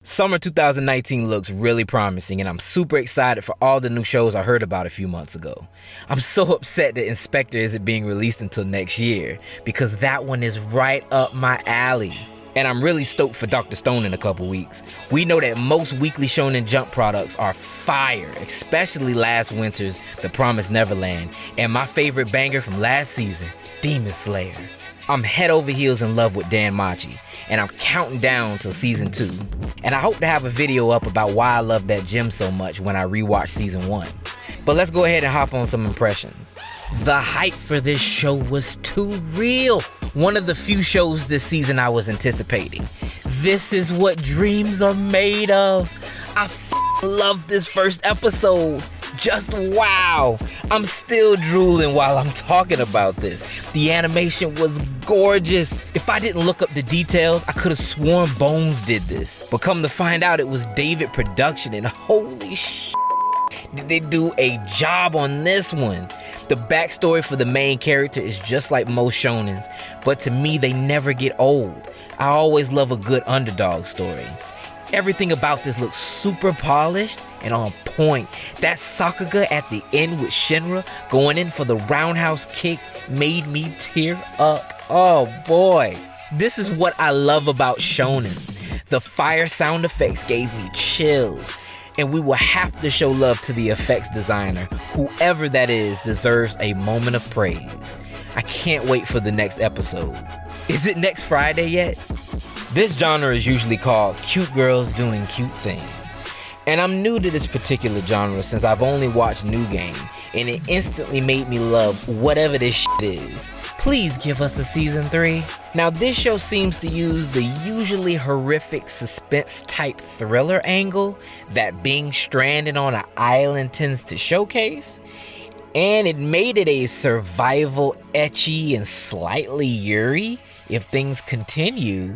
Summer 2019 looks really promising, and I'm super excited for all the new shows I heard about a few months ago. I'm so upset that Inspector isn't being released until next year, because that one is right up my alley. And I'm really stoked for Dr. Stone in a couple weeks. We know that most weekly Shonen Jump products are fire, especially last winter's The Promised Neverland, and my favorite banger from last season, Demon Slayer. I'm head over heels in love with Dan Machi, and I'm counting down till season 2. And I hope to have a video up about why I love that gem so much when I rewatch season 1. But let's go ahead and hop on some impressions. The hype for this show was too real. One of the few shows this season I was anticipating. This is what dreams are made of. I love this first episode. Just wow. I'm still drooling while I'm talking about this. The animation was gorgeous. If I didn't look up the details, I could have sworn Bones did this. But come to find out, it was David Production, and holy shit, did they do a job on this one. The backstory for the main character is just like most shonens, but to me, they never get old. I always love a good underdog story. Everything about this looks super polished and on point. That Sakuga at the end with Shinra going in for the roundhouse kick made me tear up. Oh boy. This is what I love about shonens. The fire sound effects gave me chills. And we will have to show love to the effects designer. Whoever that is deserves a moment of praise. I can't wait for the next episode. Is it next Friday yet? This genre is usually called cute girls doing cute things. And I'm new to this particular genre since I've only watched New Game, and it instantly made me love whatever this shit is. Please give us a season 3. Now this show seems to use the usually horrific suspense type thriller angle that being stranded on an island tends to showcase. And it made it a survival ecchi and slightly Yuri if things continue.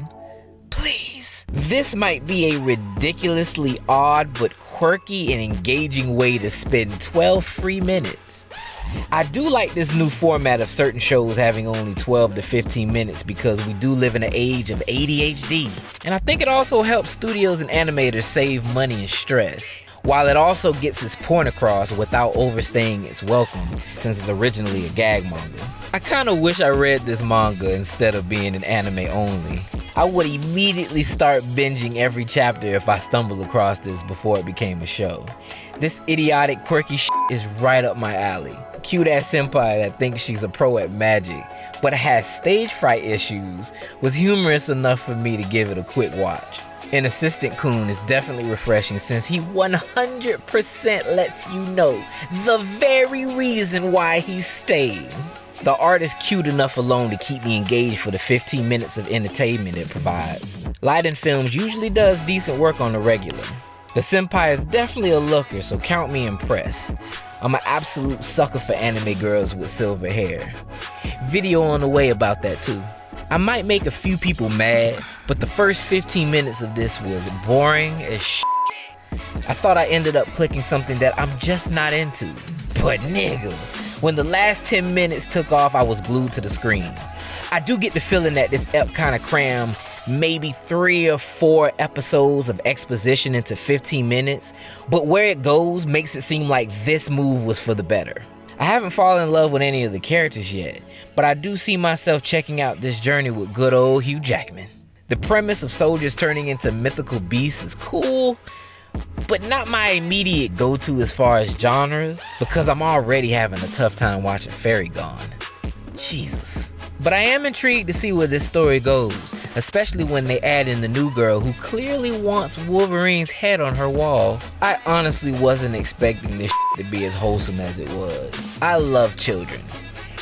Please. This might be a ridiculously odd but quirky and engaging way to spend 12 free minutes. I do like this new format of certain shows having only 12 to 15 minutes because we do live in an age of ADHD. And I think it also helps studios and animators save money and stress, while it also gets its point across without overstaying its welcome, since it's originally a gag manga. I kinda wish I read this manga instead of being an anime only. I would immediately start binging every chapter if I stumbled across this before it became a show. This idiotic, quirky shit is right up my alley. Cute ass senpai that thinks she's a pro at magic, but has stage fright issues, was humorous enough for me to give it a quick watch. And Assistant Kun is definitely refreshing since he 100% lets you know the very reason why he's staying. The art is cute enough alone to keep me engaged for the 15 minutes of entertainment it provides. Light & Films usually does decent work on the regular. The senpai is definitely a looker, so count me impressed. I'm an absolute sucker for anime girls with silver hair. Video on the way about that too. I might make a few people mad, but the first 15 minutes of this was boring as shit. I thought I ended up clicking something that I'm just not into. But nigga, when the last 10 minutes took off, I was glued to the screen. I do get the feeling that this ep kind of crammed maybe 3 or 4 episodes of exposition into 15 minutes, but where it goes makes it seem like this move was for the better. I haven't fallen in love with any of the characters yet, but I do see myself checking out this journey with good old Hugh Jackman. The premise of soldiers turning into mythical beasts is cool, but not my immediate go-to as far as genres, because I'm already having a tough time watching Fairy Gone. Jesus. But I am intrigued to see where this story goes, especially when they add in the new girl who clearly wants Wolverine's head on her wall. I honestly wasn't expecting this to be as wholesome as it was. I love children,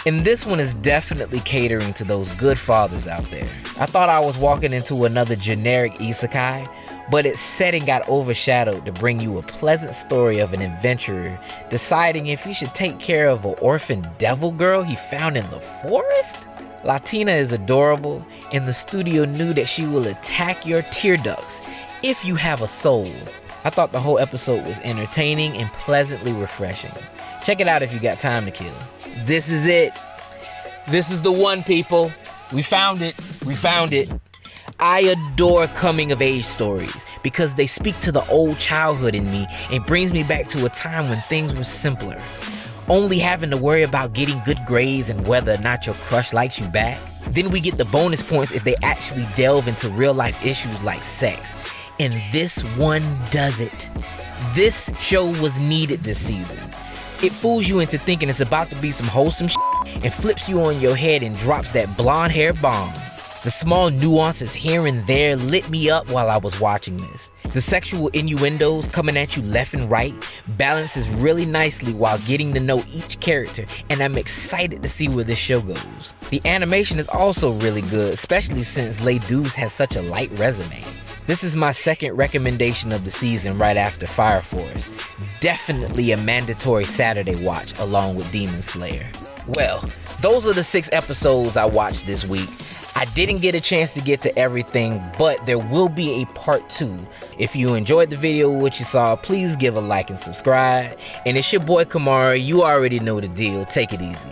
and this one is definitely catering to those good fathers out there. I thought I was walking into another generic isekai, but its setting got overshadowed to bring you a pleasant story of an adventurer deciding if he should take care of an orphan devil girl he found in the forest. Latina is adorable, and the studio knew that she will attack your tear ducts if you have a soul. I thought the whole episode was entertaining and pleasantly refreshing. Check it out if you got time to kill. This is it. This is the one, people. We found it. We found it. I adore coming of age stories because they speak to the old childhood in me and brings me back to a time when things were simpler. Only having to worry about getting good grades and whether or not your crush likes you back. Then we get the bonus points if they actually delve into real life issues like sex. And this one does it. This show was needed this season. It fools you into thinking it's about to be some wholesome shit and flips you on your head and drops that blonde hair bomb. The small nuances here and there lit me up while I was watching this. The sexual innuendos coming at you left and right balances really nicely while getting to know each character, and I'm excited to see where this show goes. The animation is also really good, especially since Les Deux has such a light resume. This is my second recommendation of the season right after Fire Force. Definitely a mandatory Saturday watch along with Demon Slayer. Well, those are the 6 episodes I watched this week. I didn't get a chance to get to everything, but there will be a part 2. If you enjoyed the video, what you saw, please give a like and subscribe. And it's your boy Kamari. You already know the deal. Take it easy.